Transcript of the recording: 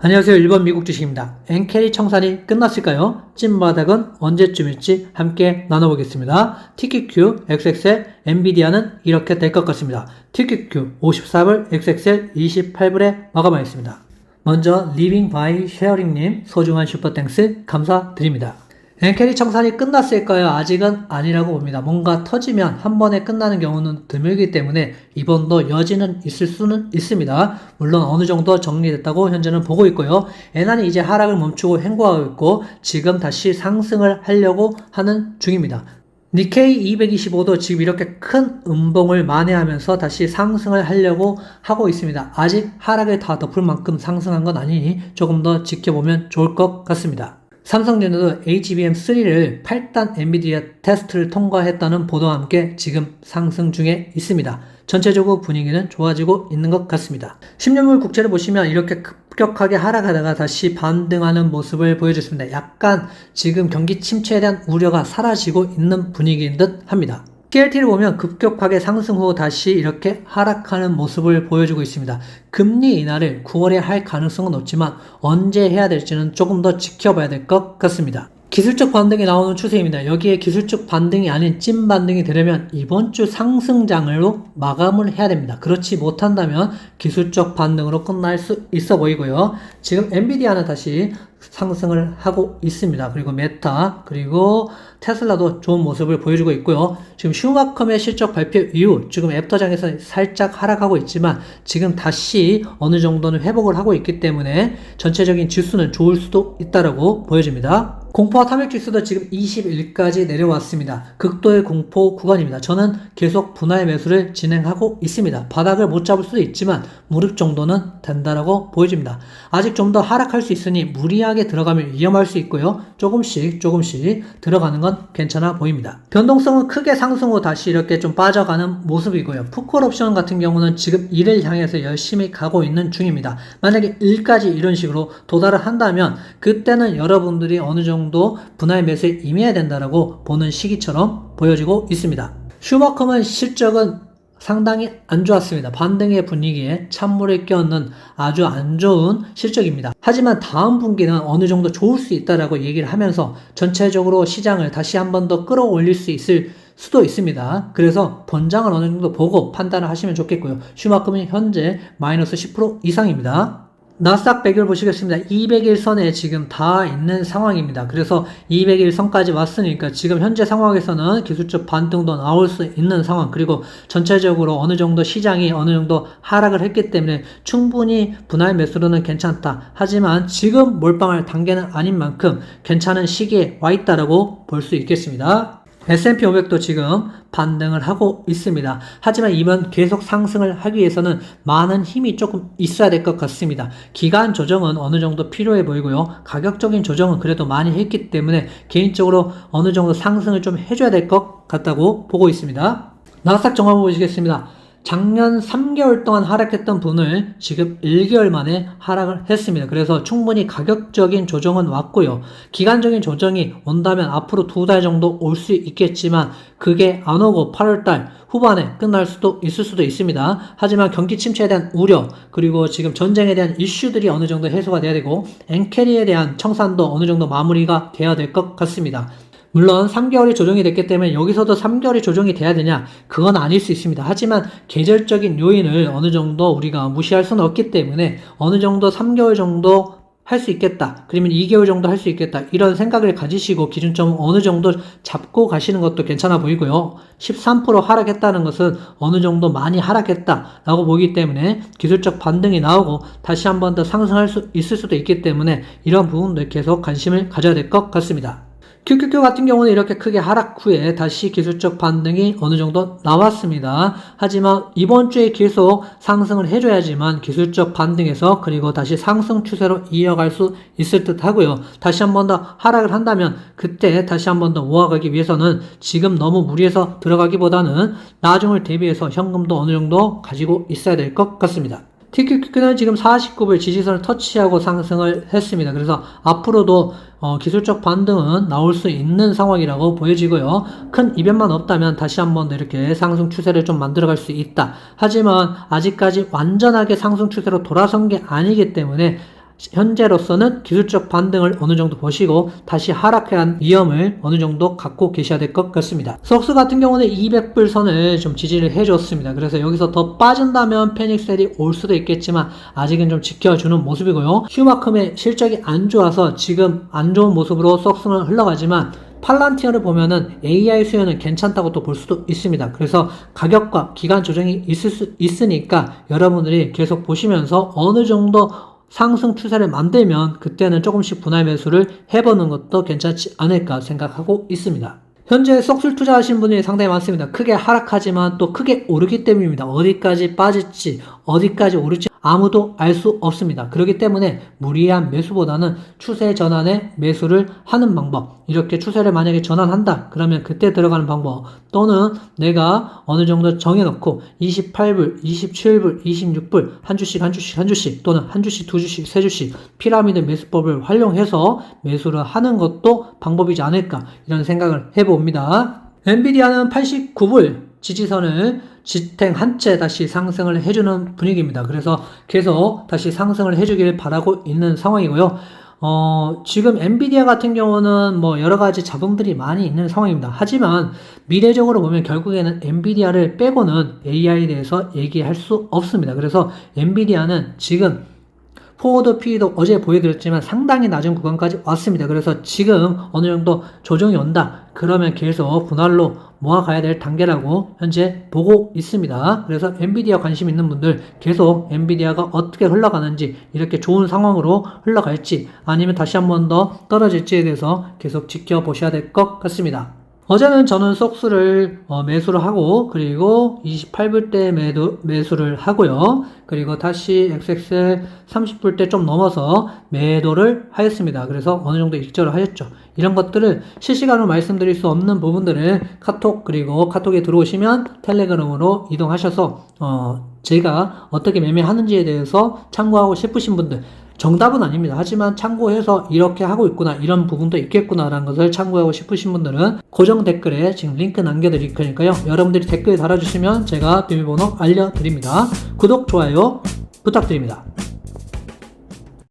안녕하세요. 1번 미국 주식입니다. 엔캐리 청산이 끝났을까요? 찐바닥은 언제쯤일지 함께 나눠보겠습니다. TQQ, XXL, 엔비디아는 이렇게 될 것 같습니다. TQQ 54불, XXL 28불에 마감하였습니다. 먼저 리빙 바이 쉐어링님 소중한 슈퍼땡스 감사드립니다. 엔캐리 청산이 끝났을까요? 아직은 아니라고 봅니다. 뭔가 터지면 한 번에 끝나는 경우는 드물기 때문에 이번도 여지는 있을 수는 있습니다. 물론 어느 정도 정리됐다고 현재는 보고 있고요. 엔한이 이제 하락을 멈추고 횡보하고 있고 지금 다시 상승을 하려고 하는 중입니다. 니케이 225도 지금 이렇게 큰 음봉을 만회하면서 다시 상승을 하려고 하고 있습니다. 아직 하락을 다 덮을 만큼 상승한 건 아니니 조금 더 지켜보면 좋을 것 같습니다. 삼성전자도 HBM3를 8단 엔비디아 테스트를 통과했다는 보도와 함께 지금 상승 중에 있습니다. 전체적으로 분위기는 좋아지고 있는 것 같습니다. 10년물 국채를 보시면 이렇게 급격하게 하락하다가 다시 반등하는 모습을 보여줬습니다. 약간 지금 경기 침체에 대한 우려가 사라지고 있는 분위기인 듯 합니다. TLT를 보면 급격하게 상승 후 다시 이렇게 하락하는 모습을 보여주고 있습니다. 금리 인하를 9월에 할 가능성은 없지만 언제 해야 될지는 조금 더 지켜봐야 될 것 같습니다. 기술적 반등이 나오는 추세입니다. 여기에 기술적 반등이 아닌 찐 반등이 되려면 이번 주 상승장으로 마감을 해야 됩니다. 그렇지 못한다면 기술적 반등으로 끝날 수 있어 보이고요. 지금 엔비디아는 다시 상승을 하고 있습니다. 그리고 메타, 그리고 테슬라도 좋은 모습을 보여주고 있고요. 지금 슈마컴의 실적 발표 이후 지금 애프터장에서 살짝 하락하고 있지만 지금 다시 어느 정도는 회복을 하고 있기 때문에 전체적인 지수는 좋을 수도 있다라고 보여집니다. 공포와 탐욕 지수도 지금 21까지 내려왔습니다. 극도의 공포 구간입니다. 저는 계속 분할 매수를 진행하고 있습니다. 바닥을 못 잡을 수도 있지만 무릎 정도는 된다라고 보여집니다. 아직 좀 더 하락할 수 있으니 무리하게 들어가면 위험할 수 있고요. 조금씩 들어가는 건 괜찮아 보입니다. 변동성은 크게 상승 후 다시 이렇게 좀 빠져가는 모습이고요. 풋콜 옵션 같은 경우는 지금 1을 향해서 열심히 가고 있는 중입니다. 만약에 1까지 이런 식으로 도달을 한다면 그때는 여러분들이 어느 정도 분할 매수에 임해야 된다라고 보는 시기처럼 보여지고 있습니다. 슈마컴은 실적은 상당히 안 좋았습니다. 반등의 분위기에 찬물을 끼얹는 아주 안 좋은 실적입니다. 하지만 다음 분기는 어느 정도 좋을 수 있다라고 얘기를 하면서 전체적으로 시장을 다시 한 번 더 끌어올릴 수 있을 수도 있습니다. 그래서 본장을 어느 정도 보고 판단을 하시면 좋겠고요. 슈마컴이 현재 마이너스 10% 이상입니다. 나스닥 100을 보시겠습니다. 200일선에 지금 다 있는 상황입니다. 그래서 200일선까지 왔으니까 지금 현재 상황에서는 기술적 반등도 나올 수 있는 상황, 그리고 전체적으로 어느 정도 시장이 어느 정도 하락을 했기 때문에 충분히 분할 매수로는 괜찮다. 하지만 지금 몰빵할 단계는 아닌 만큼 괜찮은 시기에 와 있다라고 볼 수 있겠습니다. S&P 500도 지금 반등을 하고 있습니다. 하지만 이번 계속 상승을 하기 위해서는 많은 힘이 조금 있어야 될 것 같습니다. 기간 조정은 어느 정도 필요해 보이고요. 가격적인 조정은 그래도 많이 했기 때문에 개인적으로 어느 정도 상승을 좀 해줘야 될 것 같다고 보고 있습니다. 나스닥 정화 보시겠습니다. 작년 3개월 동안 하락했던 분을 지금 1개월 만에 하락을 했습니다. 그래서 충분히 가격적인 조정은 왔고요. 기간적인 조정이 온다면 앞으로 2달 정도 올 수 있겠지만 그게 안 오고 8월달 후반에 끝날 수도 있을 수도 있습니다. 하지만 경기 침체에 대한 우려, 그리고 지금 전쟁에 대한 이슈들이 어느 정도 해소가 돼야 되고 엔캐리에 대한 청산도 어느 정도 마무리가 돼야 될 것 같습니다. 물론 3개월이 조정이 됐기 때문에 여기서도 3개월이 조정이 돼야 되냐? 그건 아닐 수 있습니다. 하지만 계절적인 요인을 어느 정도 우리가 무시할 수는 없기 때문에 어느 정도 3개월 정도 할 수 있겠다. 그러면 2개월 정도 할 수 있겠다. 이런 생각을 가지시고 기준점을 어느 정도 잡고 가시는 것도 괜찮아 보이고요. 13% 하락했다는 것은 어느 정도 많이 하락했다라고 보기 때문에 기술적 반등이 나오고 다시 한 번 더 상승할 수 있을 수도 있기 때문에 이런 부분들 계속 관심을 가져야 될 것 같습니다. QQQ 같은 경우는 이렇게 크게 하락 후에 다시 기술적 반등이 어느 정도 나왔습니다. 하지만 이번 주에 계속 상승을 해줘야지만 기술적 반등에서 그리고 다시 상승 추세로 이어갈 수 있을 듯 하고요. 다시 한 번 더 하락을 한다면 그때 다시 한 번 더 모아가기 위해서는 지금 너무 무리해서 들어가기보다는 나중을 대비해서 현금도 어느 정도 가지고 있어야 될 것 같습니다. TQQ는 지금 49불 지지선을 터치하고 상승을 했습니다. 그래서 앞으로도 기술적 반등은 나올 수 있는 상황이라고 보여지고요. 큰 이변만 없다면 다시 한번 이렇게 상승 추세를 좀 만들어갈 수 있다. 하지만 아직까지 완전하게 상승 추세로 돌아선 게 아니기 때문에 현재로서는 기술적 반등을 어느 정도 보시고 다시 하락해야 한 위험을 어느 정도 갖고 계셔야 될 것 같습니다. 석수 같은 경우는 200불 선을 좀 지지를 해줬습니다. 그래서 여기서 더 빠진다면 패닉셀이 올 수도 있겠지만 아직은 좀 지켜주는 모습이고요. 휴마큼의 실적이 안 좋아서 지금 안 좋은 모습으로 석수는 흘러가지만 팔란티어를 보면은 AI 수요는 괜찮다고 또 볼 수도 있습니다. 그래서 가격과 기간 조정이 있을 수 있으니까 여러분들이 계속 보시면서 어느 정도 상승 추세를 만들면 그때는 조금씩 분할 매수를 해보는 것도 괜찮지 않을까 생각하고 있습니다. 현재 썩술 투자하신 분이 상당히 많습니다. 크게 하락하지만 또 크게 오르기 때문입니다. 어디까지 빠질지 어디까지 오를지 아무도 알 수 없습니다. 그렇기 때문에 무리한 매수보다는 추세 전환에 매수를 하는 방법, 이렇게 추세를 만약에 전환한다 그러면 그때 들어가는 방법, 또는 내가 어느 정도 정해놓고 28불, 27불, 26불 한 주씩 또는 한 주씩, 두 주씩, 세 주씩 피라미드 매수법을 활용해서 매수를 하는 것도 방법이지 않을까 이런 생각을 해봅니다. 엔비디아는 89불 지지선을 지탱 한 채 다시 상승을 해주는 분위기입니다. 그래서 계속 다시 상승을 해주길 바라고 있는 상황이고요. 지금 엔비디아 같은 경우는 뭐 여러 가지 잡음들이 많이 있는 상황입니다. 하지만 미래적으로 보면 결국에는 엔비디아를 빼고는 AI에 대해서 얘기할 수 없습니다. 그래서 엔비디아는 지금 포워드 P도 어제 보여드렸지만 상당히 낮은 구간까지 왔습니다. 그래서 지금 어느 정도 조정이 온다 그러면 계속 분할로 모아가야 될 단계라고 현재 보고 있습니다. 그래서 엔비디아 관심 있는 분들 계속 엔비디아가 어떻게 흘러가는지, 이렇게 좋은 상황으로 흘러갈지 아니면 다시 한 번 더 떨어질지에 대해서 계속 지켜보셔야 될 것 같습니다. 어제는 저는 속수를 매수를 하고, 그리고 28불 때 매수를 하고요. 그리고 다시 XXL 30불 때 좀 넘어서 매도를 하였습니다. 그래서 어느 정도 익절을 하였죠. 이런 것들을 실시간으로 말씀드릴 수 없는 부분들은 카톡, 그리고 카톡에 들어오시면 텔레그램으로 이동하셔서 제가 어떻게 매매하는지에 대해서 참고하고 싶으신 분들, 정답은 아닙니다. 하지만 참고해서 이렇게 하고 있구나, 이런 부분도 있겠구나 라는 것을 참고하고 싶으신 분들은 고정 댓글에 지금 링크 남겨드릴 거니까요. 여러분들이 댓글 달아주시면 제가 비밀번호 알려드립니다. 구독, 좋아요 부탁드립니다.